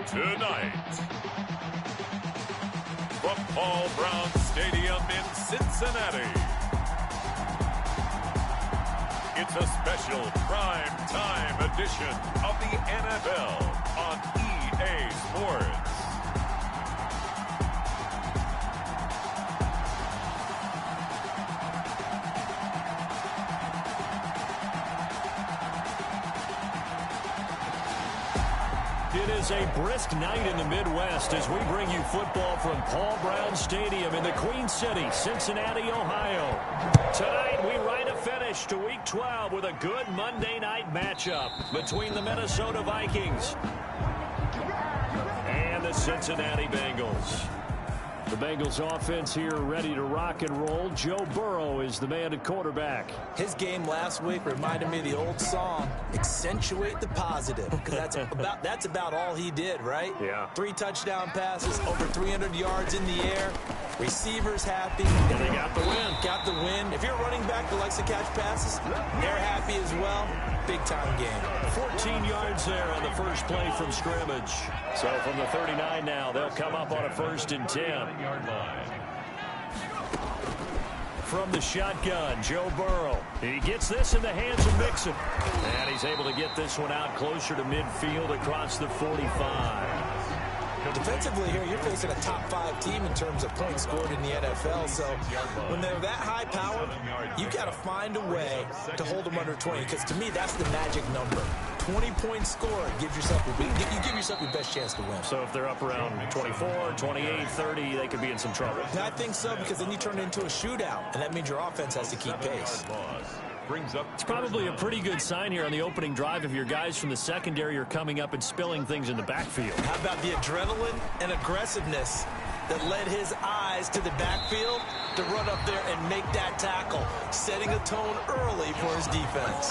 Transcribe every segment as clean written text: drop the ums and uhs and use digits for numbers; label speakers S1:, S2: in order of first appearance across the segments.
S1: Tonight, from Paul Brown Stadium in Cincinnati, it's a special prime time edition of the NFL on EA Sports.
S2: It is a brisk night in the Midwest as we bring you football from Paul Brown Stadium in the Queen City, Cincinnati, Ohio. Tonight, we write a finish to Week 12 with a good Monday night matchup between the Minnesota Vikings and the Cincinnati Bengals. The Bengals offense here ready to rock and roll. Joe Burrow is the man at quarterback.
S3: His game last week reminded me of the old song, accentuate the positive, because that's about all he did, right?
S2: Yeah.
S3: 3 touchdown passes, over 300 yards in the air, receivers happy.
S2: And they got the win.
S3: Got the win. If you're a running back that likes to catch passes, they're happy as well. Big-time game.
S2: 14 yards there on the first play from scrimmage. So from the 39 now, they'll come up on a 1st and 10. From the shotgun, Joe Burrow. He gets this in the hands of Mixon. And he's able to get this one out closer to midfield across the 45.
S3: Defensively here, you're facing a top 5 team in terms of points scored in the NFL. So when they're that high powered, you got to find a way to hold them under 20. Because to me, that's the magic number. 20 points scored gives yourself you give yourself your best chance to win.
S2: So if they're up around 24, 28, 30, they could be in some trouble.
S3: I think so, because then you turn it into a shootout, and that means your offense has to keep pace.
S2: It's probably a pretty good sign here on the opening drive if your guys from the secondary are coming up and spilling things in the backfield.
S3: How about the adrenaline and aggressiveness that led his eyes to the backfield to run up there and make that tackle, setting a tone early for his defense.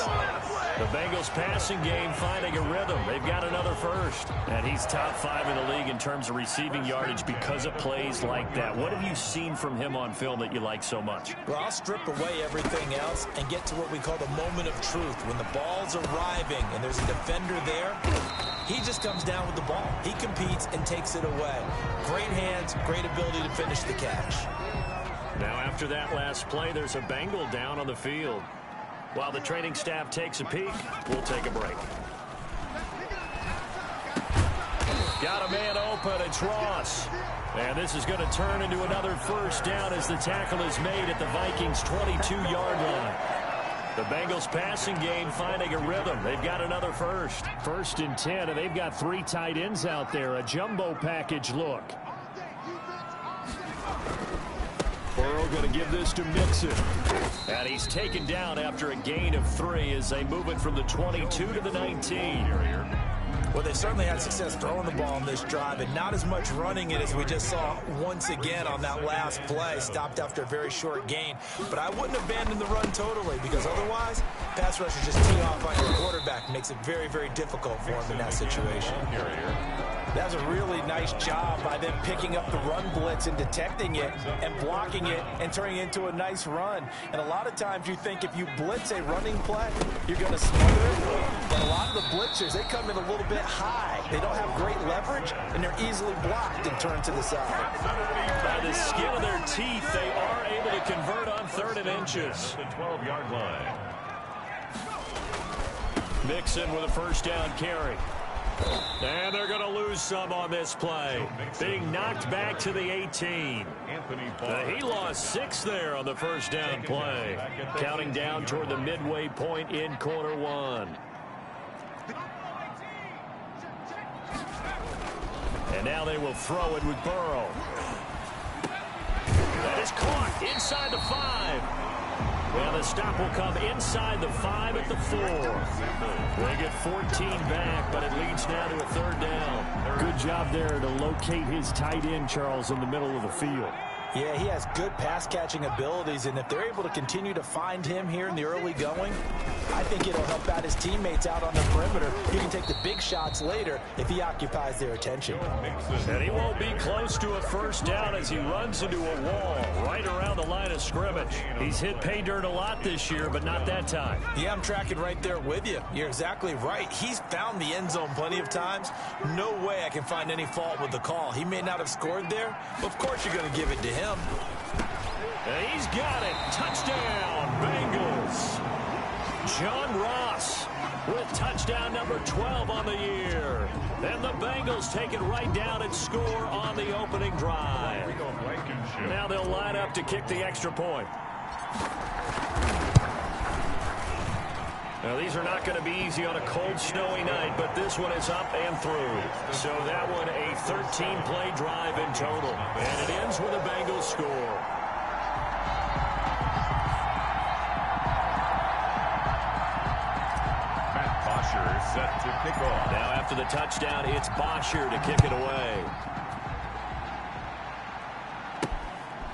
S2: The Bengals passing game finding a rhythm. They've got another first. And he's top 5 in the league in terms of receiving yardage because of plays like that. What have you seen from him on film that you like so much?
S3: Well, I'll strip away everything else and get to what we call the moment of truth. When the ball's arriving and there's a defender there, he just comes down with the ball. He competes and takes it away. Great hands, great ability to finish the catch.
S2: Now after that last play, there's a Bengal down on the field. While the training staff takes a peek, we'll take a break. Got a man open, it's Ross. And this is going to turn into another first down as the tackle is made at the Vikings' 22-yard line. The Bengals passing game finding a rhythm. They've got another first. 1st and 10, and they've got 3 tight ends out there. A jumbo package look. Burrow going to give this to Mixon. And he's taken down after a gain of 3 as they move it from the 22 to the 19.
S3: Well, they certainly had success throwing the ball on this drive, and not as much running it as we just saw once again on that last play. Stopped after a very short gain. But I wouldn't abandon the run totally, because otherwise, pass rushers just tee off on your quarterback. Makes it very, very difficult for him in that situation. That was a really nice job by them picking up the run blitz and detecting it and blocking it and turning it into a nice run. And a lot of times you think if you blitz a running play, you're going to smother it. But a lot of the blitzers, they come in a little bit high. They don't have great leverage, and they're easily blocked and turned to the side.
S2: By the skin of their teeth, they are able to convert on 3rd and inches.
S1: The 12-yard line.
S2: Mixon with a first down carry. And they're going to lose some on this play. Being knocked back to the 18. He lost 6 there on the first down play. Counting down toward the midway point in quarter 1. And now they will throw it with Burrow. That is caught inside the 5. Well, the stop will come inside the 5 at the 4. They get 14 back, but it leads now to a 3rd down. Good job there to locate his tight end, Charles, in the middle of the field.
S3: Yeah, he has good pass-catching abilities, and if they're able to continue to find him here in the early going, I think it'll help out his teammates out on the perimeter. He can take the big shots later if he occupies their attention.
S2: And he won't be close to a first down as he runs into a wall right around the line of scrimmage. He's hit pay dirt a lot this year, but not that time.
S3: Yeah, I'm tracking right there with you. You're exactly right. He's found the end zone plenty of times. No way I can find any fault with the call. He may not have scored there, but of course you're going to give it to him.
S2: And he's got it. Touchdown, Bengals. John Ross with touchdown number 12 on the year. And the Bengals take it right down and score on the opening drive. Now they'll line up to kick the extra point. Now, these are not going to be easy on a cold, snowy night, but this one is up and through. So that one a 13-play drive in total. And it ends with a Bengals score.
S1: Set to kick off.
S2: Now after the touchdown, it's Bosher to kick it away.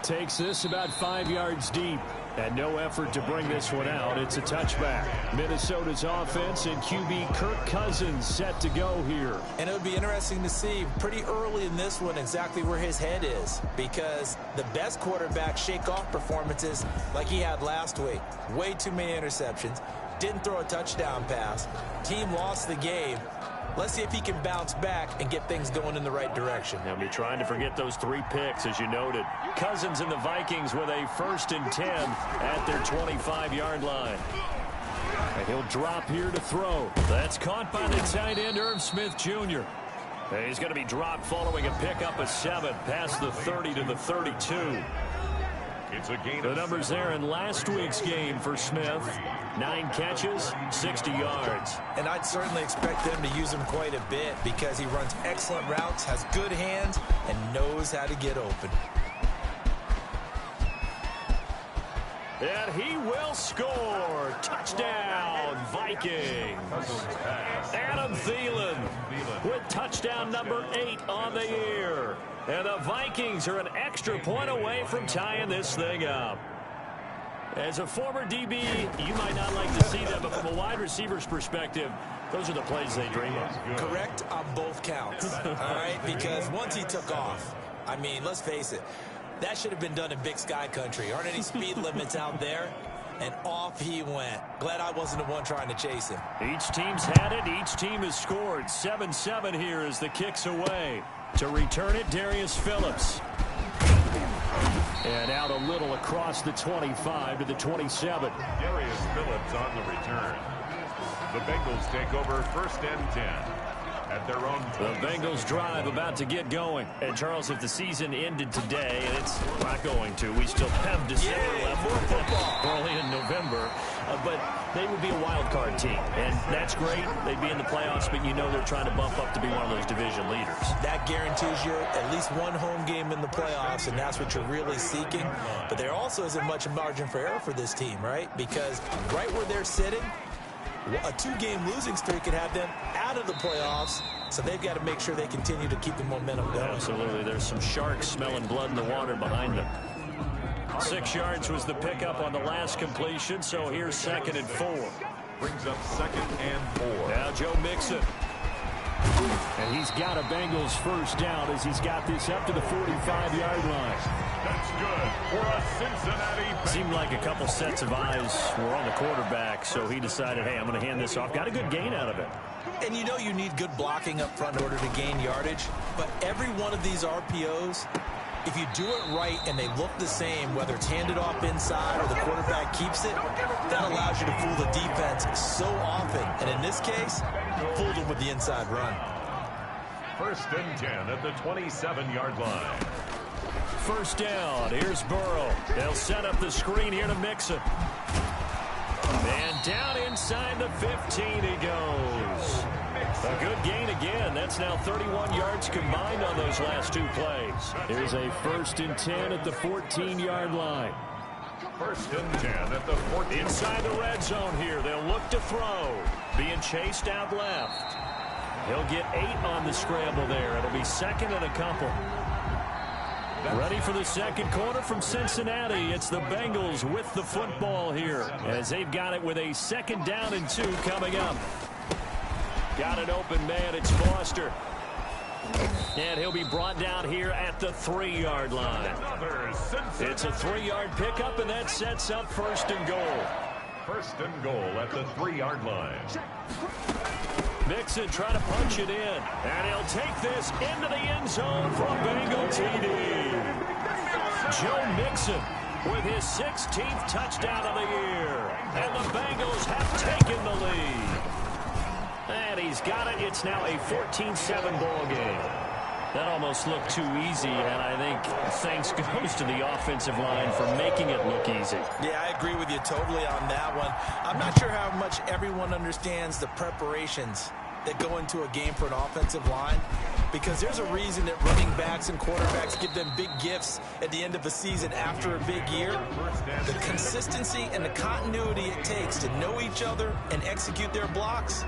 S2: Takes this about 5 yards deep. And no effort to bring this one out. It's a touchback. Minnesota's offense and QB Kirk Cousins set to go here.
S3: And it would be interesting to see pretty early in this one exactly where his head is, because the best quarterbacks shake off performances like he had last week. Way too many interceptions. Didn't throw a touchdown pass. Team lost the game. Let's see if he can bounce back and get things going in the right direction.
S2: They'll be trying to forget those 3 picks, as you noted. Cousins and the Vikings with a 1st and 10 at their 25-yard line. And he'll drop here to throw. That's caught by the tight end, Irv Smith Jr. And he's going to be dropped following a pickup of 7 past the 30 to the 32.
S1: It's a gain.
S2: The numbers there in last week's game for Smith. 9 catches, 60 yards.
S3: And I'd certainly expect them to use him quite a bit because he runs excellent routes, has good hands, and knows how to get open.
S2: And he will score. Touchdown, Vikings. Adam Thielen with touchdown number 8 on the year. And the Vikings are an extra point away from tying this thing up. As a former DB, you might not like to see them, but from a wide receiver's perspective, those are the plays they dream of.
S3: Correct on both counts, all right? Because once he took off, I mean, let's face it, that should have been done in Big Sky Country. Aren't any speed limits out there? And off he went. Glad I wasn't the one trying to chase him.
S2: Each team's had it. Each team has scored. 7-7 here as the kick's away. To return it, Darius Phillips. And out a little across the 25 to the 27.
S1: Darius Phillips on the return. The Bengals take over 1st and 10 at their own 20.
S2: The Bengals drive about to get going. And Charles, if the season ended today, and it's not going to, we still have December left early in November, but they would be a wild card team. And that's great. They'd be in the playoffs, but you know they're trying to bump up to be one of those division leaders.
S3: That guarantees you at least one home game in the playoffs, and that's what you're really seeking. But there also isn't much margin for error for this team, right? Because right where they're sitting, a 2-game losing streak could have them out of the playoffs, so they've got to make sure they continue to keep the momentum going.
S2: Absolutely. There's some sharks smelling blood in the water behind them. 6 yards was the pickup on the last completion, so here's 2nd and 4.
S1: Brings up 2nd and 4.
S2: Now Joe Mixon. And he's got a Bengals first down as he's got this up to the 45-yard line.
S1: That's good for a Cincinnati Bengals.
S2: Seemed like a couple sets of eyes were on the quarterback, so he decided, hey, I'm going to hand this off. Got a good gain out of it.
S3: And you know you need good blocking up front in order to gain yardage, but every one of these RPOs, if you do it right and they look the same, whether it's handed off inside or the quarterback keeps it, that allows you to fool the defense so often. And in this case, fooled them with the inside run.
S1: 1st and 10 at the 27-yard line.
S2: First down. Here's Burrow. They'll set up the screen here to Mixon. And down inside the 15 he goes. A good gain again. That's now 31 yards combined on those last 2 plays. Here's a 1st and 10 at the 14-yard line.
S1: 1st and 10 at the 14.
S2: Inside the red zone here. They'll look to throw. Being chased out left. He'll get 8 on the scramble there. It'll be 2nd and a couple. Ready for the second quarter from Cincinnati. It's the Bengals with the football here as they've got it with a 2nd down and 2 coming up. Got an open man. It's Foster. And he'll be brought down here at the 3-yard line. It's a 3-yard pickup, and that sets up 1st and goal.
S1: 1st and goal at the 3-yard line.
S2: Mixon trying to punch it in. And he'll take this into the end zone for a Bengal TD. Joe Mixon with his 16th touchdown of the year. And the Bengals have taken the lead. And he's got it. It's now a 14-7 ball game. That almost looked too easy, and I think thanks goes to the offensive line for making it look easy.
S3: Yeah, I agree with you totally on that one. I'm not sure how much everyone understands the preparations that go into a game for an offensive line, because there's a reason that running backs and quarterbacks give them big gifts at the end of a season after a big year. The consistency and the continuity it takes to know each other and execute their blocks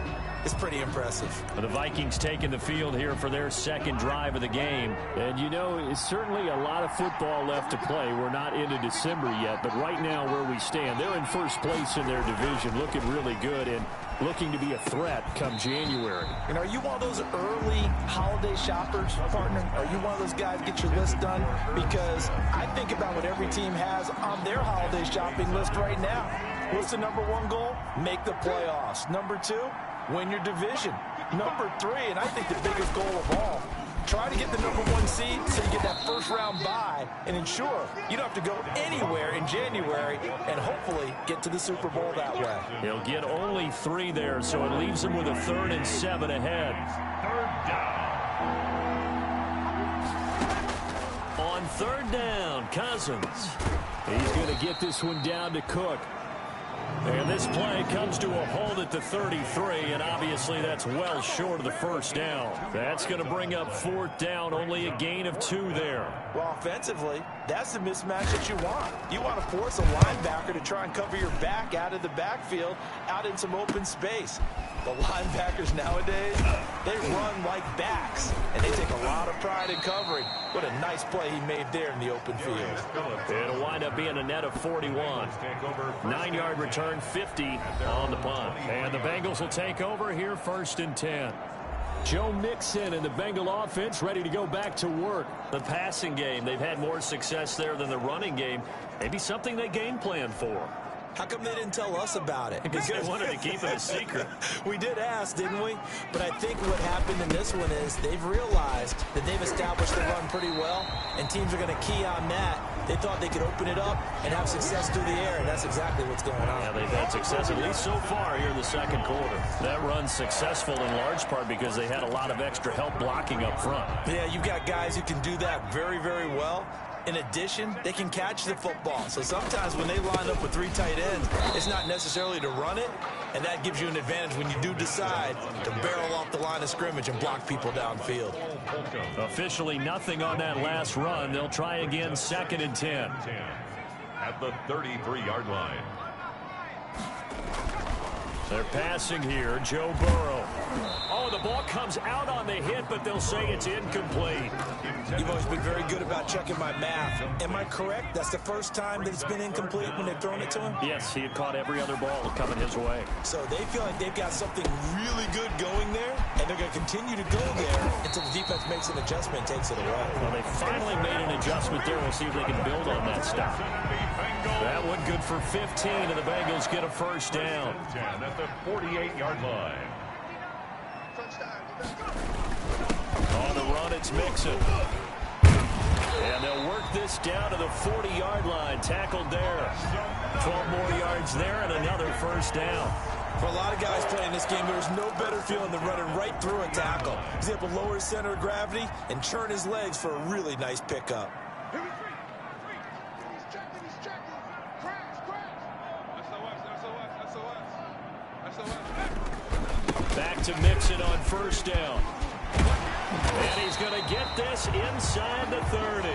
S3: is pretty impressive.
S2: The Vikings taking the field here for their 2nd drive of the game. And, you know, it's certainly a lot of football left to play. We're not into December yet, but right now where we stand, they're in 1st place in their division, looking really good and looking to be a threat come January.
S3: And are you one of those early holiday shoppers, partner? Are you one of those guys get your list done? Because I think about what every team has on their holiday shopping list right now. What's the #1 goal? Make the playoffs. #2, win your division. #3, and I think the biggest goal of all, try to get the #1 seed so you get that 1st-round bye and ensure you don't have to go anywhere in January and hopefully get to the Super Bowl that way.
S2: He'll get only 3 there, so it leaves him with a 3rd and 7 ahead.
S1: 3rd down.
S2: On 3rd down, Cousins. He's going to get this one down to Cook. And this play comes to a halt at the 33, and obviously that's well short of the 1st down. That's going to bring up 4th down, only a gain of 2 there.
S3: Well, offensively, that's the mismatch that you want. You want to force a linebacker to try and cover your back out of the backfield, out in some open space. The linebackers nowadays, they run like backs, and they take a lot of pride in covering. What a nice play he made there in the open field.
S2: It'll wind up being a net of 41. 9-yard return, 50 on the punt. And the Bengals will take over here 1st and 10. Joe Mixon and the Bengal offense ready to go back to work. The passing game, they've had more success there than the running game. Maybe something they game plan for.
S3: How come they didn't tell us about it?
S2: Because they wanted to keep it a secret.
S3: We did ask, didn't we? But I think what happened in this one is they've realized that they've established the run pretty well, and teams are going to key on that. They thought they could open it up and have success through the air, and that's exactly what's going on.
S2: Yeah, they've had success, at least so far here in the 2nd quarter. That run's successful in large part because they had a lot of extra help blocking up front.
S3: Yeah, you've got guys who can do that very, very well. In addition, they can catch the football. So sometimes when they line up with 3 tight ends, it's not necessarily to run it, and that gives you an advantage when you do decide to barrel off the line of scrimmage and block people downfield.
S2: Officially nothing on that last run. They'll try again 2nd and 10.
S1: At the 33-yard line.
S2: They're passing here. Joe Burrow. Oh, the ball comes out on the hit, but they'll say it's incomplete.
S3: You've always been very good about checking my math. Am I correct? That's the first time that it's been incomplete when they've thrown it to him?
S2: Yes, he had caught every other ball coming his way.
S3: So they feel like they've got something really good going there, and they're going to continue to go there until the defense makes an adjustment and takes it away.
S2: Well, they finally made an adjustment there. We'll see if they can build on that stuff. That one good for 15, and the Bengals get a 1st down.
S1: At the 48-yard line.
S2: On the run, it's Mixon. And they'll work this down to the 40-yard line. Tackled there. 12 more yards there and another 1st down.
S3: For a lot of guys playing this game, there's no better feeling than running right through a tackle. He's able to lower his center of gravity and churn his legs for a really nice pickup.
S2: Back to Mixon on 1st down. And he's going to get this inside the 30.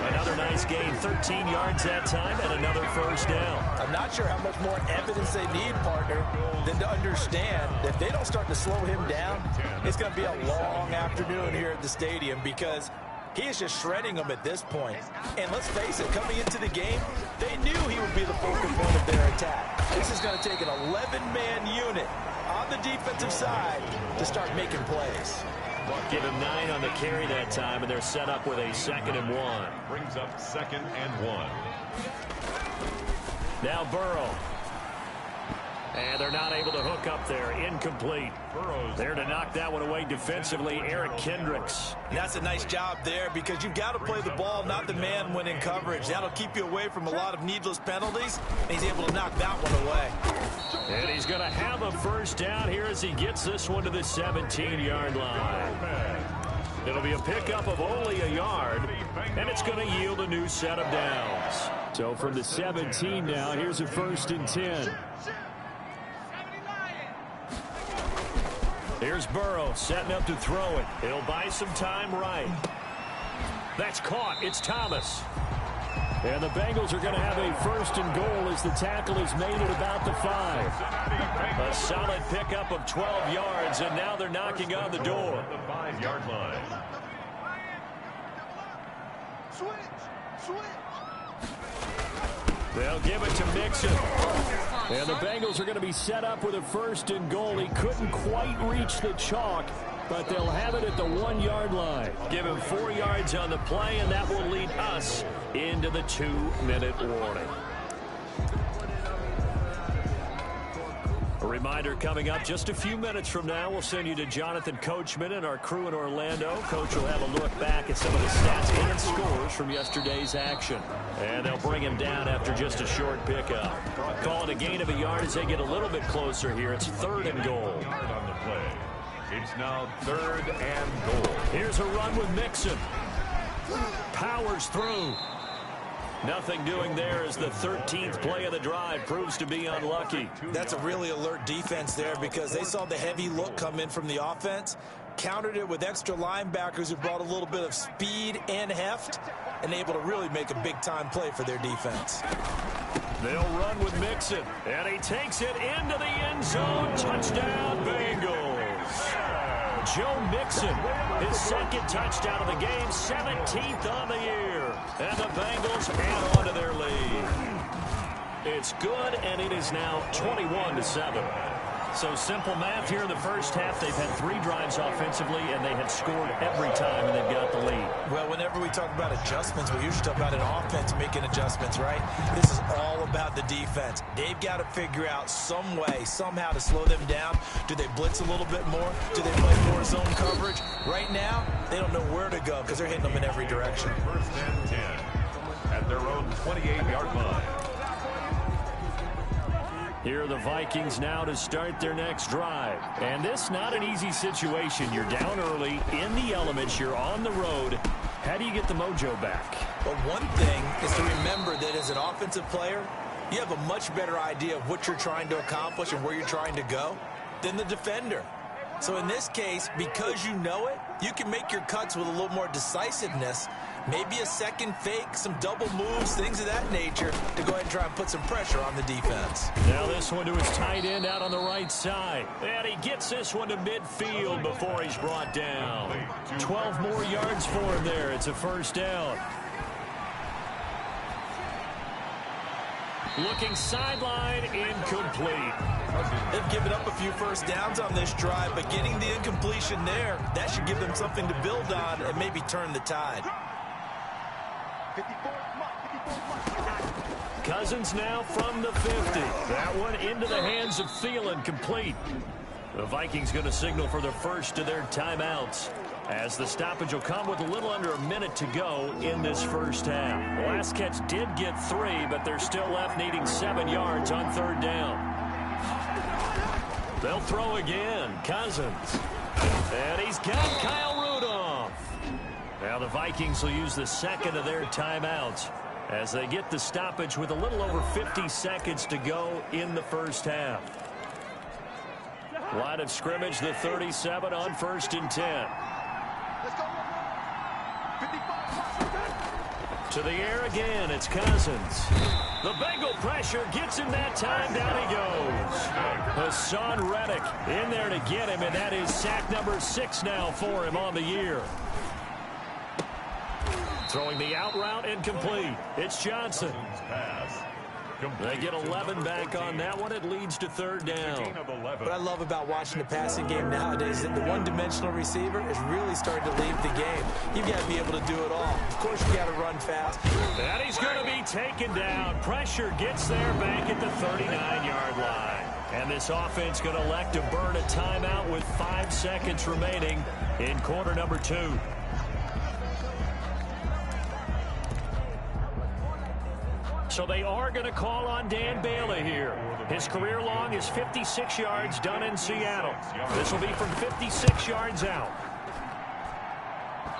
S2: Another nice gain, 13 yards that time, and another 1st down.
S3: I'm not sure how much more evidence they need, partner, than to understand that if they don't start to slow him down, it's going to be a long afternoon here at the stadium, because He is just shredding them at this point. And let's face it, coming into the game, they knew he would be the focal point of their attack. This is going to take an 11-man unit on the defensive side to start making plays.
S2: Give him 9 on the carry that time, and they're set up with a 2nd and 1.
S1: Brings up 2nd and 1.
S2: Now Burrow. And they're not able to hook up there. Incomplete. There to knock that one away defensively, Eric Kendricks.
S3: That's a nice job there because you've got to play the ball, not the man when in coverage. That'll keep you away from a lot of needless penalties, and he's able to knock that one away.
S2: And he's going to have a first down here as he gets this one to the 17-yard line. It'll be a pickup of only a yard, and it's going to yield a new set of downs. So from the 17 now, here's a 1st and 10. Here's Burrow setting up to throw it. He'll buy some time right. That's caught. It's Thomas. And the Bengals are going to have a 1st and goal as the tackle is made at about the 5. A solid pickup of 12 yards, and now they're knocking on the door.
S1: The 5-yard line.
S2: They'll give it to Mixon. And the Bengals are going to be set up with a 1st and goal. He couldn't quite reach the chalk, but they'll have it at the 1-yard line. Give him 4 yards on the play, and that will lead us into the 2-minute warning. A reminder coming up just a few minutes from now, we'll send you to Jonathan Coachman and our crew in Orlando. Coach will have a look back at some of the stats and scores from yesterday's action. And they'll bring him down after just a short pickup. Calling a gain of a yard as they get a little bit closer here. It's 3rd and goal.
S1: Yard on the play. It's now 3rd and goal.
S2: Here's a run with Mixon. Powers through. Nothing doing there as the 13th play of the drive proves to be unlucky.
S3: That's a really alert defense there because they saw the heavy look come in from the offense, countered it with extra linebackers who brought a little bit of speed and heft, and able to really make a big-time play for their defense.
S2: They'll run with Mixon, and he takes it into the end zone. Touchdown, Bengals. Joe Mixon, his 2nd touchdown of the game, 17th on the year. And the Bengals add on to their lead. It's good, and it is now 21-7. So simple math here in the first half. They've had 3 drives offensively, and they had scored every time, and they've got the lead.
S3: Well, whenever we talk about adjustments, we usually talk about an offense making adjustments, right? This is all about the defense. They've got to figure out some way, somehow to slow them down. Do they blitz a little bit more? Do they play more zone coverage? Right now, they don't know where to go because they're hitting them in every direction.
S1: 1st and 10 at their own 28-yard line.
S2: Here are the Vikings now to start their next drive. And this not an easy situation. You're down early, in the elements, you're on the road. How do you get the mojo back?
S3: Well, one thing is to remember that as an offensive player, you have a much better idea of what you're trying to accomplish and where you're trying to go than the defender. So in this case, because you know it, you can make your cuts with a little more decisiveness. Maybe a second fake, some double moves, things of that nature to go ahead and try and put some pressure on the defense.
S2: Now this one to his tight end out on the right side. And he gets this one to midfield before he's brought down. 12 more yards for him there. It's a 1st down. Looking sideline, incomplete.
S3: They've given up a few 1st downs on this drive, but getting the incompletion there, that should give them something to build on and maybe turn the tide.
S2: Cousins now from the 50. That one into the hands of Thielen, complete. The Vikings going to signal for the first of their timeouts, as the stoppage will come with a little under a minute to go in this first half. The last catch did get 3, but they're still left needing 7 yards on 3rd down. They'll throw again. Cousins. And he's got Kyle Rudolph. Now the Vikings will use the 2nd of their timeouts as they get the stoppage with a little over 50 seconds to go in the first half. Line of scrimmage, the 37 on 1st and 10. To the air again, it's Cousins. The Bengal pressure gets him that time. Down he goes. Hassan Reddick in there to get him, and that is sack number 6 now for him on the year. Throwing the out route incomplete. It's Johnson. They get 11 back on that one. It leads to third down.
S3: What I love about watching the passing game nowadays is that the one-dimensional receiver is really starting to leave the game. You've got to be able to do it all. Of course, you got to run fast.
S2: And he's going to be taken down. Pressure gets there back at the 39-yard line. And this offense going to elect to burn a timeout with 5 seconds remaining in quarter number 2. So they are going to call on Dan Bailey here. His career long is 56 yards done in Seattle. This will be from 56 yards out.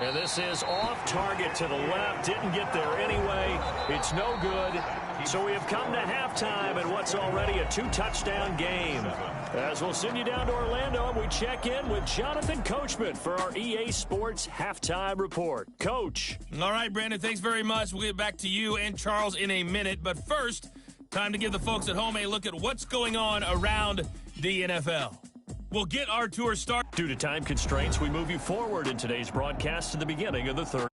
S2: And this is off target to the left. Didn't get there anyway. It's no good. So we have come to halftime in what's already a 2-touchdown game. As we'll send you down to Orlando, and we check in with Jonathan Coachman for our EA Sports Halftime Report. Coach.
S4: All right, Brandon, thanks very much. We'll get back to you and Charles in a minute. But first, time to give the folks at home a look at what's going on around the NFL. We'll get our tour started.
S2: Due to time constraints, we move you forward in today's broadcast to the beginning of the third.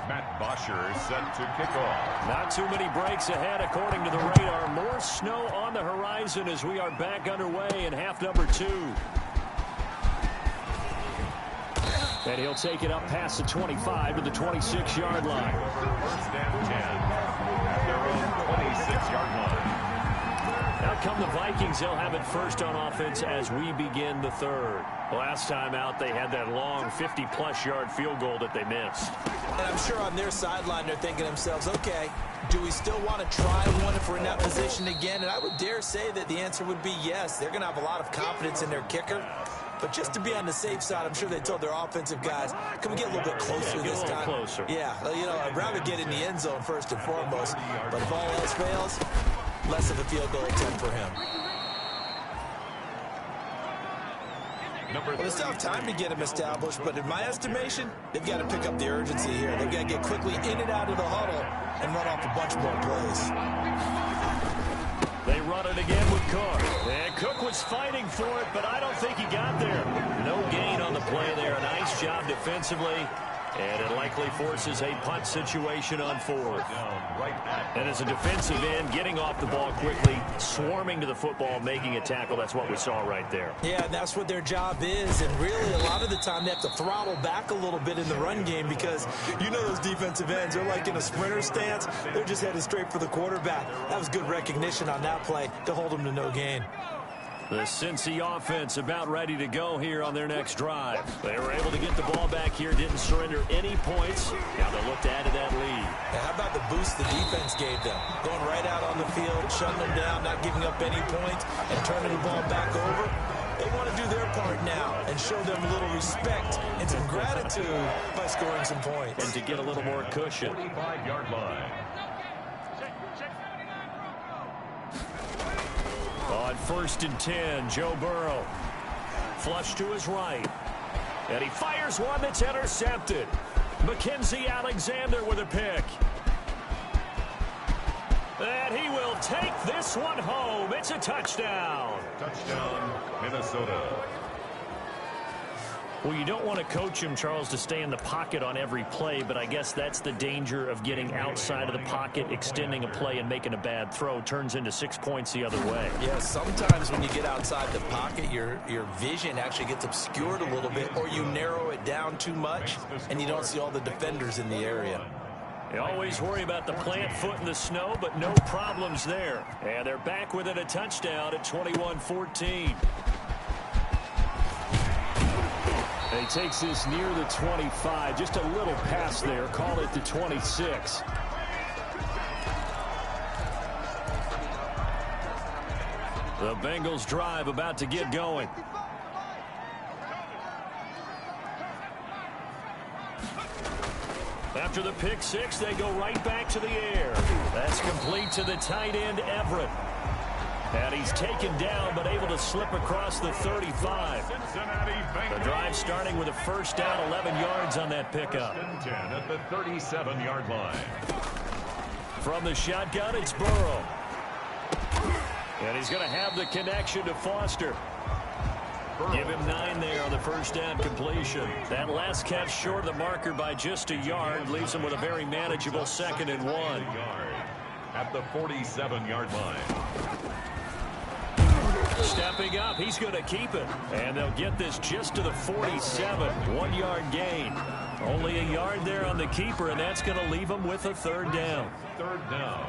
S1: Matt Bosher is set to kick off.
S2: Not too many breaks ahead according to the radar. More snow on the horizon as we are back underway in half number 2. And he'll take it up past the 25 to the 26-yard line.
S1: First down 10 at their own 26-yard line.
S2: Out come the Vikings. They'll have it first on offense as we begin the third. Last time out, they had that long 50-plus yard field goal that they missed.
S3: And I'm sure on their sideline they're thinking to themselves, okay, do we still want to try one if we're in that position again? And I would dare say that the answer would be yes. They're going to have a lot of confidence in their kicker. But just to be on the safe side, I'm sure they told their offensive guys, can we get a little bit closer this time?
S2: Closer.
S3: Yeah, you know, I'd rather get in the end zone first and foremost. But if all else fails, less of a field goal attempt for him. Well, they still have time to get him established, but in my estimation, they've got to pick up the urgency here. They've got to get quickly in and out of the huddle and run off a bunch more plays.
S2: They run it again with Cook. And Cook was fighting for it, but I don't think he got there. No gain on the play there. A nice job defensively. And it likely forces a punt situation on 4th. And as a defensive end, getting off the ball quickly, swarming to the football, making a tackle, that's what we saw right there.
S3: Yeah, and that's what their job is. And really, a lot of the time, they have to throttle back a little bit in the run game because you know those defensive ends, they're like in a sprinter stance. They're just headed straight for the quarterback. That was good recognition on that play to hold them to no gain.
S2: The Cincy offense about ready to go here on their next drive. They were able to get the ball back here, didn't surrender any points. Now they look to add to that lead.
S3: Now, how about the boost the defense gave them? Going right out on the field, shutting them down, not giving up any points, and turning the ball back over. They want to do their part now and show them a little respect and some gratitude by scoring some points.
S2: And to get a little more cushion.
S1: 45-yard line.
S2: On 1st and 10, Joe Burrow. Flush to his right. And he fires one that's intercepted. Mackenzie Alexander with a pick. And he will take this one home. It's a touchdown.
S1: Touchdown, Minnesota.
S2: Well, you don't want to coach him, Charles, to stay in the pocket on every play, but I guess that's the danger of getting outside of the pocket, extending a play, and making a bad throw. Turns into 6 points the other way.
S3: Yeah, sometimes when you get outside the pocket, your vision actually gets obscured a little bit, or you narrow it down too much, and you don't see all the defenders in the area.
S2: They always worry about the plant foot in the snow, but no problems there. And they're back within a touchdown at 21-14. He takes this near the 25, just a little pass there, call it the 26. The Bengals drive about to get going. After the pick six, they go right back to the air. That's complete to the tight end, Everett. And he's taken down, but able to slip across the 35. The drive starting with a first down, 11 yards on that pickup.
S1: 10 at the 37-yard line.
S2: From the shotgun, it's Burrow. And he's going to have the connection to Foster. Give him 9 there on the first down completion. That last catch short of the marker by just a yard leaves him with a very manageable 2nd and 1.
S1: At the 47-yard line.
S2: Stepping up, he's going to keep it. And they'll get this just to the 47. 1-yard gain. Only a yard there on the keeper, and that's going to leave him with a 3rd down.
S1: 3rd down.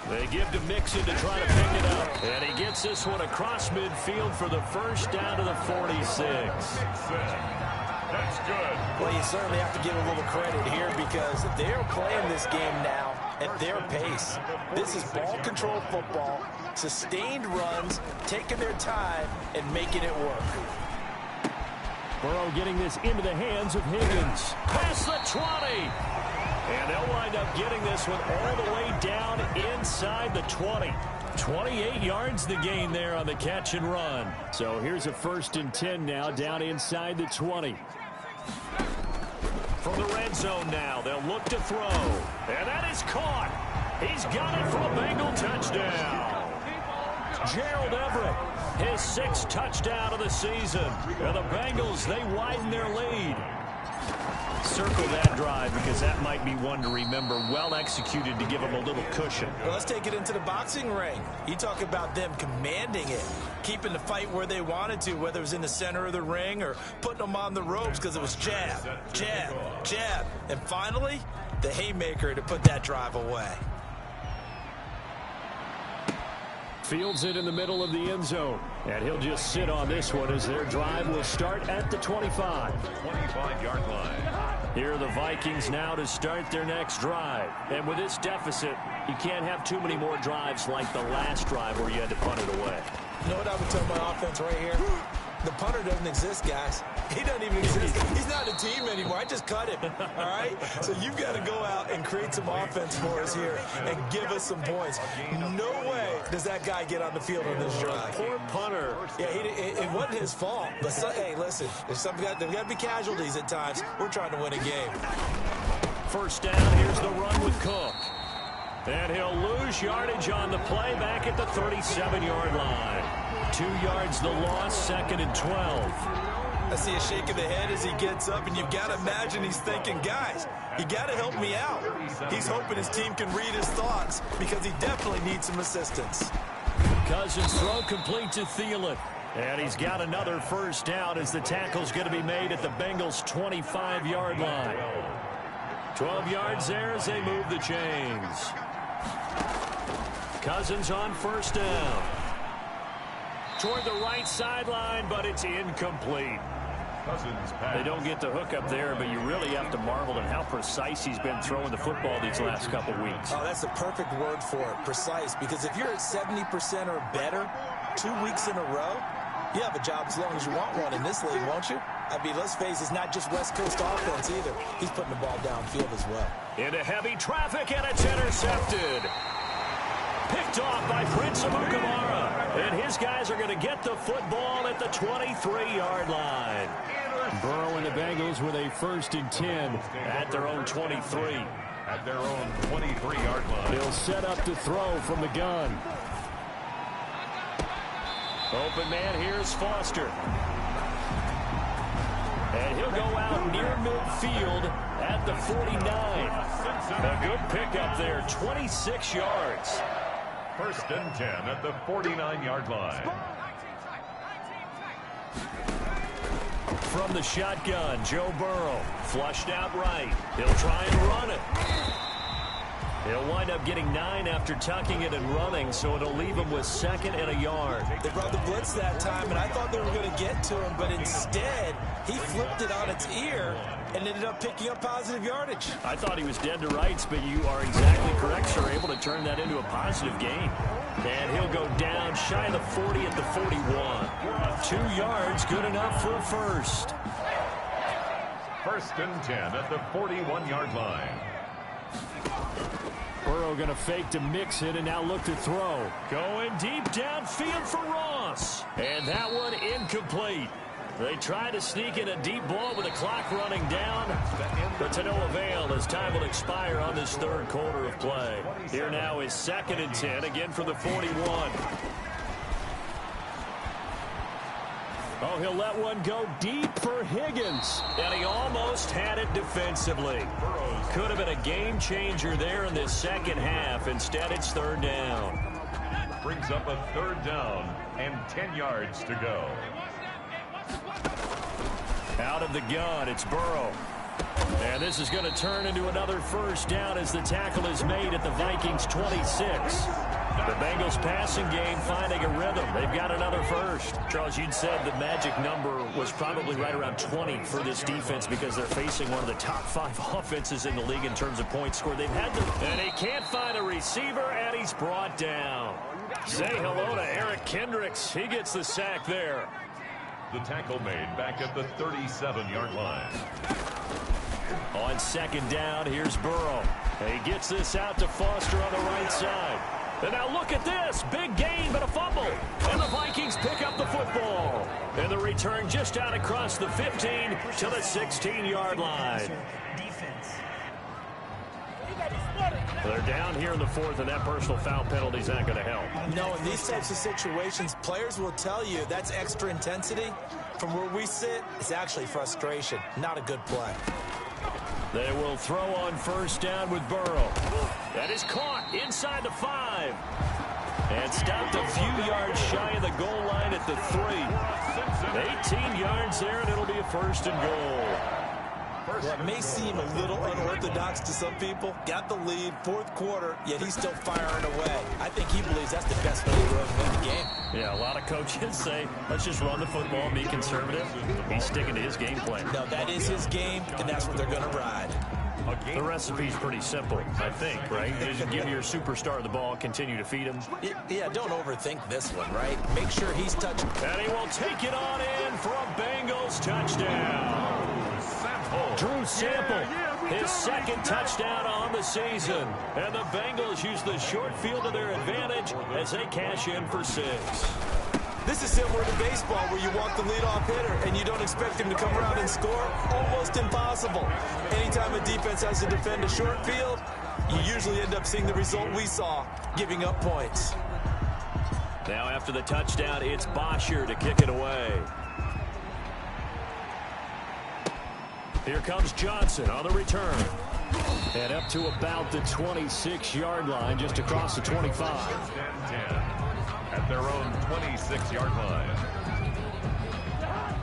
S2: They give to Mixon to try to pick it up. And he gets this one across midfield for the first down to the 46.
S1: That's good.
S3: Well, you certainly have to give a little credit here because they're playing this game now at their pace. This is ball control football, sustained runs, taking their time, and making it work.
S2: Burrow getting this into the hands of Higgins. Past the 20. And they'll wind up getting this one all the way down inside the 20. 28 yards the gain there on the catch and run. So here's a 1st and 10 now down inside the 20. From the red zone now, they'll look to throw. And that is caught. He's got it for a Bengal touchdown. Gerald Everett, his 6th touchdown of the season. And the Bengals, they widen their lead. Circle that drive because that might be one to remember. Well executed to give them a little cushion.
S3: Well, let's take it into the boxing ring. You talk about them commanding it, keeping the fight where they wanted to, whether it was in the center of the ring or putting them on the ropes because it was jab, jab, jab. And finally, the haymaker to put that drive away.
S2: Fields it in the middle of the end zone. And he'll just sit on this one as their drive will start at the 25.
S1: 25-yard line.
S2: Here are the Vikings now to start their next drive. And with this deficit, you can't have too many more drives like the last drive where you had to punt it away.
S3: You know what I would tell my offense right here? The punter doesn't exist, guys. He doesn't even exist. He's not a team anymore. I just cut him, all right? So you've got to go out and create some offense for us here and give us some points. No way does that guy get on the field on this drive.
S2: Poor punter.
S3: Yeah, it wasn't his fault. But, hey, listen, there's got to be casualties at times. We're trying to win a game.
S2: First down, here's the run with Cook. And he'll lose yardage on the play back at the 37-yard line. 2 yards the loss, 2nd and 12.
S3: I see a shake of the head as he gets up, and you've got to imagine he's thinking, guys, you got to help me out. He's hoping his team can read his thoughts because he definitely needs some assistance.
S2: Cousins throw complete to Thielen. And he's got another first down as the tackle's going to be made at the Bengals' 25-yard line. 12 yards there as they move the chains. Cousins on first down. Toward the right sideline, but it's incomplete. They don't get the hook up there, but you really have to marvel at how precise he's been throwing the football these last couple weeks.
S3: Oh, that's the perfect word for it, precise, because if you're at 70% or better 2 weeks in a row, you have a job as long as you want one in this league, won't you? I mean, let's face it, it's not just West Coast offense either. He's putting the ball downfield as well.
S2: Into heavy traffic, and it's intercepted. Picked off by Prince Amukamara. And his guys are going to get the football at the 23-yard line. Burrow and the Bengals with a 1st and 10 at their own 23.
S1: At their own 23-yard line.
S2: He'll set up to throw from the gun. Open man, here's Foster. And he'll go out near midfield at the 49. A good pickup there, 26 yards.
S1: 1st and 10 at the 49-yard line.
S2: From the shotgun, Joe Burrow flushed out right. He'll try and run it. He'll wind up getting 9 after tucking it and running, so it'll leave him with 2nd and a yard.
S3: They brought the blitz that time, and I thought they were going to get to him, but instead, he flipped it on its ear and ended up picking up positive yardage.
S2: I thought he was dead to rights, but you are exactly correct, sir. Able to turn that into a positive gain. And he'll go down shy of the 40 at the 41. 2 yards, good enough for a first.
S1: 1st and 10 at the 41-yard line.
S2: Burrow going to fake to mix it and now look to throw. Going deep downfield for Ross. And that one incomplete. They try to sneak in a deep ball with the clock running down, but to no avail as time will expire on this 3rd quarter of play. Here now is 2nd and 10, again for the 41. Oh, he'll let one go deep for Higgins. And he almost had it defensively. Could have been a game changer there in this second half. Instead, it's third down.
S1: Brings up a third down and 10 yards to go.
S2: Out of the gun, it's Burrow. And this is going to turn into another first down as the tackle is made at the Vikings 26. The Bengals passing game finding a rhythm. They've got another first. Charles, you'd said the magic number was probably right around 20 for this defense because they're facing one of the top 5 offenses in the league in terms of points scored. They've had to, and he can't find a receiver, and he's brought down. Say hello to Eric Kendricks. He gets the sack there.
S1: The tackle made back at the 37-yard line.
S2: On second down, here's Burrow. He gets this out to Foster on the right side. And now look at this. Big gain, but a fumble. And the Vikings pick up the football. And the return just out across the 15 to the 16-yard line. They're down here in the fourth, and that personal foul penalty is not going to help.
S3: No, in these types of situations, players will tell you that's extra intensity. From where we sit, it's actually frustration. Not a good play.
S2: They will throw on first down with Burrow. That is caught inside the 5. And stopped a few yards shy of the goal line at the 3. 18 yards there, and it'll be a first and goal.
S3: Well, it may seem a little unorthodox to some people. Got the lead, fourth quarter, yet he's still firing away. I think he believes that's the best way to go and win the game.
S2: Yeah, a lot of coaches say, let's just run the football and be conservative. He's sticking to his game plan.
S3: No, that is his game, and that's what they're going to ride.
S2: The recipe's pretty simple, I think, right? You just give your superstar the ball, continue to feed him.
S3: Yeah, don't overthink this one, right? Make sure he's touching.
S2: And he will take it on in for a Bengals touchdown. Drew Sample, his second touchdown on the season. And the Bengals use the short field to their advantage as they cash in for 6.
S3: This is similar to baseball where you walk the leadoff hitter and you don't expect him to come around and score. Almost impossible. Anytime a defense has to defend a short field, you usually end up seeing the result we saw, giving up points.
S2: Now after the touchdown, it's Bosher to kick it away. Here comes Johnson on the return. And up to about the 26-yard line, just across the 25.
S1: 10 at their own 26-yard line.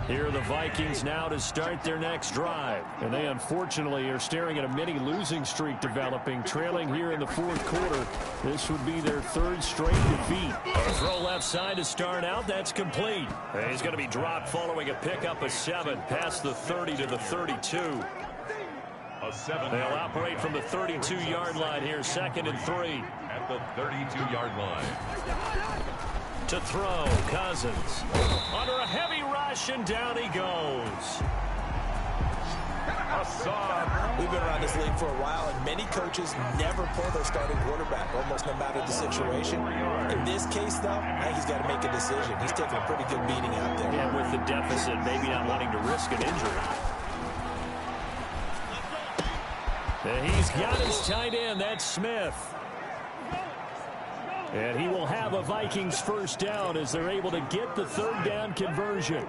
S2: Here are the Vikings now to start their next drive. And they unfortunately are staring at a mini losing streak developing, trailing here in the fourth quarter. This would be their 3rd straight defeat. A throw left side to start out. That's complete. And he's going to be dropped following a pickup of 7 past the 30 to the 32. They'll operate from the 32-yard line here, 2nd and 3.
S1: At the 32-yard line.
S2: To throw, Cousins. Under a heavy rush, and down he goes.
S3: We've been around this league for a while, and many coaches never pull their starting quarterback, almost no matter the situation. In this case, though, I think he's got to make a decision. He's taking a pretty good beating out there.
S2: And with the deficit, maybe not wanting to risk an injury. And he's got his tight end. That's Smith. And he will have a Vikings first down as they're able to get the 3rd down conversion.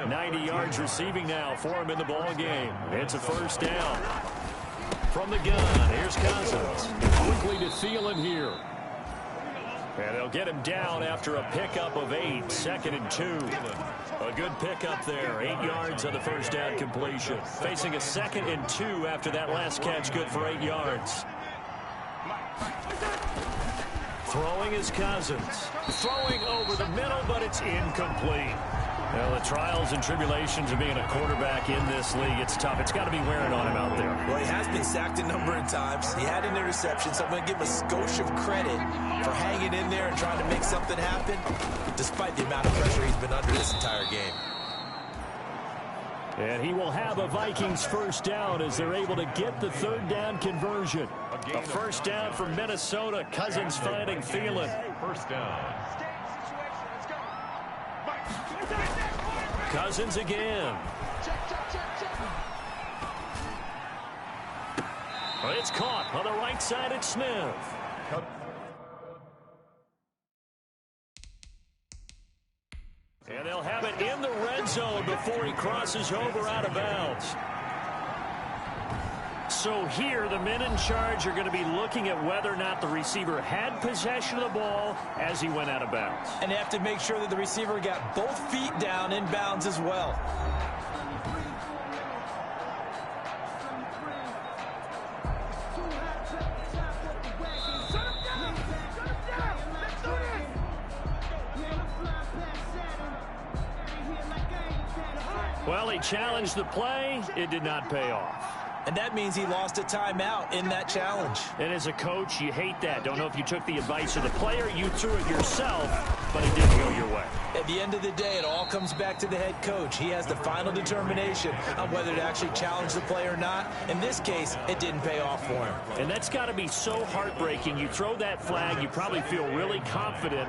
S2: 90 yards receiving now for him in the ball game. It's a first down. From the gun, here's Cousins. Quickly to Thielen here. And they'll get him down after a pickup of 8, 2nd and 2. A good pickup there, 8 yards on the first down completion. Facing a 2nd and 2 after that last catch, good for 8 yards. Throwing is Cousins. Throwing over the middle, but it's incomplete. Well, the trials and tribulations of being a quarterback in this league, it's tough. It's got to be wearing on him out there.
S3: Well, he has been sacked a number of times. He had an interception, so I'm going to give him a skosh of credit for hanging in there and trying to make something happen, despite the amount of pressure he's been under this entire game.
S2: And he will have a Vikings first down as they're able to get the 3rd down conversion. A first down for Minnesota. Cousins finding Thielen.
S1: First down.
S2: Cousins again. It's caught on the right side at Smith. And they'll have it in the red zone before he crosses over out of bounds. So here, the men in charge are going to be looking at whether or not the receiver had possession of the ball as he went out of bounds.
S3: And they have to make sure that the receiver got both feet down in bounds as well.
S2: Well, he challenged the play. It did not pay off.
S3: And that means he lost a timeout in that challenge.
S2: And as a coach, you hate that. Don't know if you took the advice of the player. You threw it yourself, but it didn't go your way.
S3: At the end of the day, it all comes back to the head coach. He has the final determination on whether to actually challenge the play or not. In this case, it didn't pay off for him.
S2: And that's got to be so heartbreaking. You throw that flag, you probably feel really confident,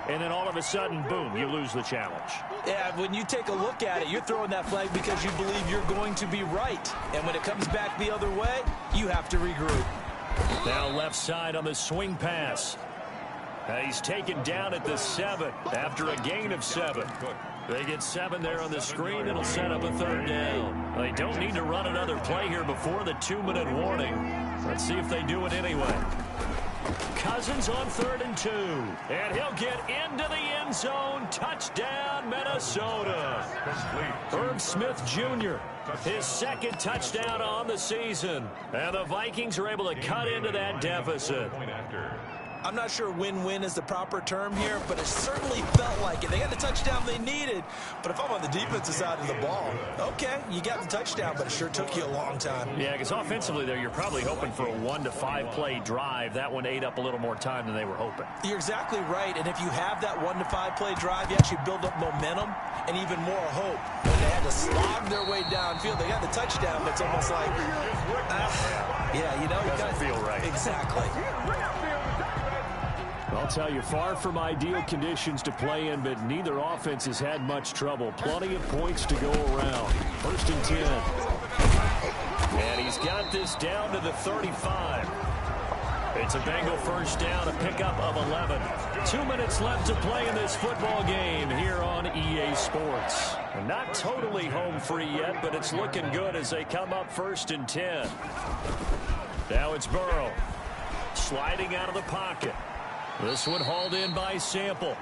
S2: and then all of a sudden, boom, you lose the challenge.
S3: Yeah, when you take a look at it, you're throwing that flag because you believe you're going to be right. And when it comes back the other way, you have to regroup.
S2: Now left side on the swing pass. He's taken down at the 7 after a gain of 7. They get 7 there on the screen. It'll set up a third down. They don't need to run another play here before the 2-minute warning. Let's see if they do it anyway. Cousins on 3rd and 2. And he'll get into the end zone. Touchdown, Minnesota. Irv Smith Jr., his 2nd touchdown on the season. And the Vikings are able to cut into that deficit.
S3: I'm not sure win-win is the proper term here, but it certainly felt like it. They got the touchdown they needed, but if I'm on the defensive side of the ball, okay, you got the touchdown, but it sure took you a long time.
S2: Yeah, because offensively there, you're probably hoping for a 1 to 5 play drive. That one ate up a little more time than they were hoping.
S3: You're exactly right, and if you have that 1 to 5 play drive, you actually build up momentum and even more hope. When they had to slog their way downfield, they got the touchdown, but it's almost like, yeah, you know,
S2: it doesn't feel right.
S3: Exactly.
S2: I'll tell you, far from ideal conditions to play in, but neither offense has had much trouble. Plenty of points to go around. 1st and 10. And he's got this down to the 35. It's a Bengal first down, a pickup of 11. 2 minutes left to play in this football game here on EA Sports. And not totally home free yet, but it's looking good as they come up 1st and 10. Now it's Burrow sliding out of the pocket. This one hauled in by Sample.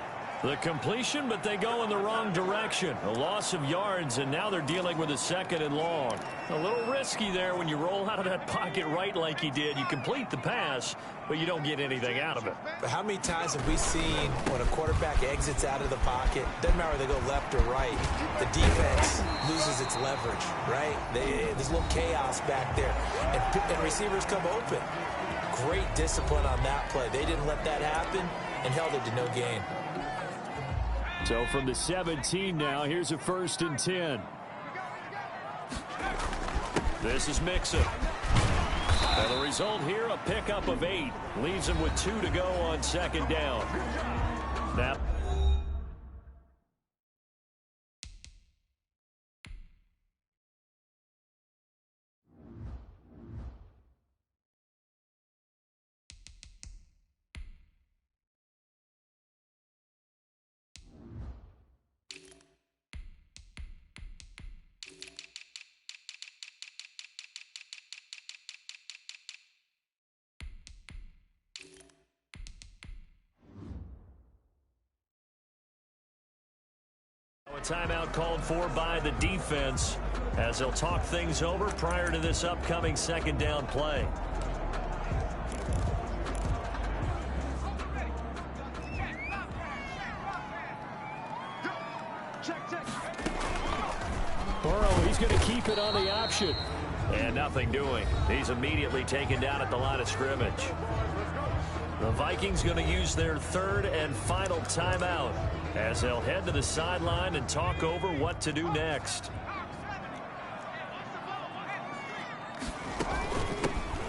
S2: The completion, but they go in the wrong direction. A loss of yards, and now they're dealing with a 2nd and long. A little risky there when you roll out of that pocket right like he did. You complete the pass, but you don't get anything out of it.
S3: But how many times have we seen when a quarterback exits out of the pocket, doesn't matter whether they go left or right, the defense loses its leverage, right? There's a little chaos back there, and receivers come open. Great discipline on that play. They didn't let that happen and held it to no gain.
S2: So from the 17 now, here's a 1st and 10. This is Mixon. And the result here, a pickup of 8. Leaves him with 2 to go on 2nd down. Now, a timeout called for by the defense as they'll talk things over prior to this upcoming 2nd down play. Burrow, he's going to keep it on the option. And nothing doing. He's immediately taken down at the line of scrimmage. The Vikings going to use their 3rd and final timeout as they'll head to the sideline and talk over what to do next.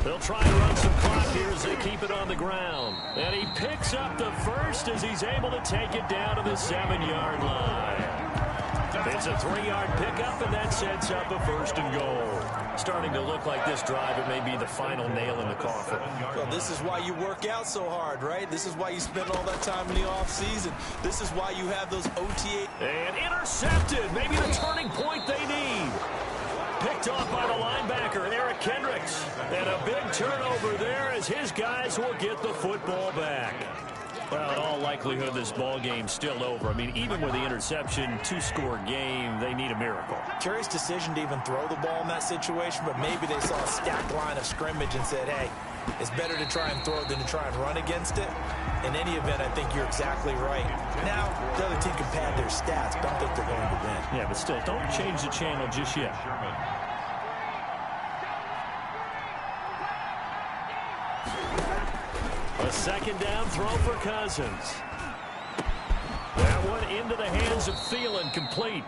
S2: They'll try and run some clock here as they keep it on the ground. And he picks up the 1st as he's able to take it down to the 7-yard line. It's a 3-yard pickup, and that sets up a 1st and goal. Starting to look like this drive, it may be the final nail in the coffin.
S3: Well, this is why you work out so hard, right? This is why you spend all that time in the offseason. This is why you have those OTA.
S2: And intercepted. Maybe the turning point they need. Picked off by the linebacker, Eric Kendricks. And a big turnover there as his guys will get the football back. Well, in all likelihood, this ball game's still over. I mean, even with the interception, 2-score game, they need a miracle.
S3: Curious decision to even throw the ball in that situation, but maybe they saw a stacked line of scrimmage and said, hey, it's better to try and throw than to try and run against it. In any event, I think you're exactly right. Now, the other team can pad their stats, but I don't think they're going to win.
S2: Yeah, but still, don't change the channel just yet. A 2nd down throw for Cousins. That one into the hands of Thielen, complete.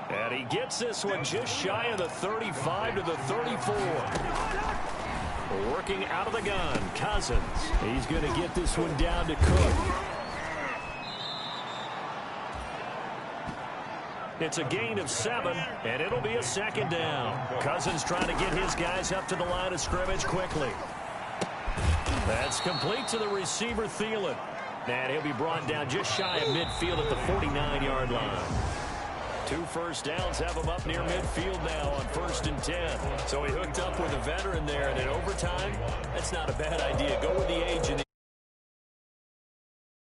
S2: And he gets this one just shy of the 35 to the 34. Working out of the gun, Cousins. He's going to get this one down to Cook. It's a gain of 7, and it'll be a 2nd down. Cousins trying to get his guys up to the line of scrimmage quickly. That's complete to the receiver, Thielen. And he'll be brought down just shy of midfield at the 49-yard line. 2 first downs have him up near midfield now on 1st and 10. So he hooked up with a veteran there, and in overtime, that's not a bad idea. Go with the agent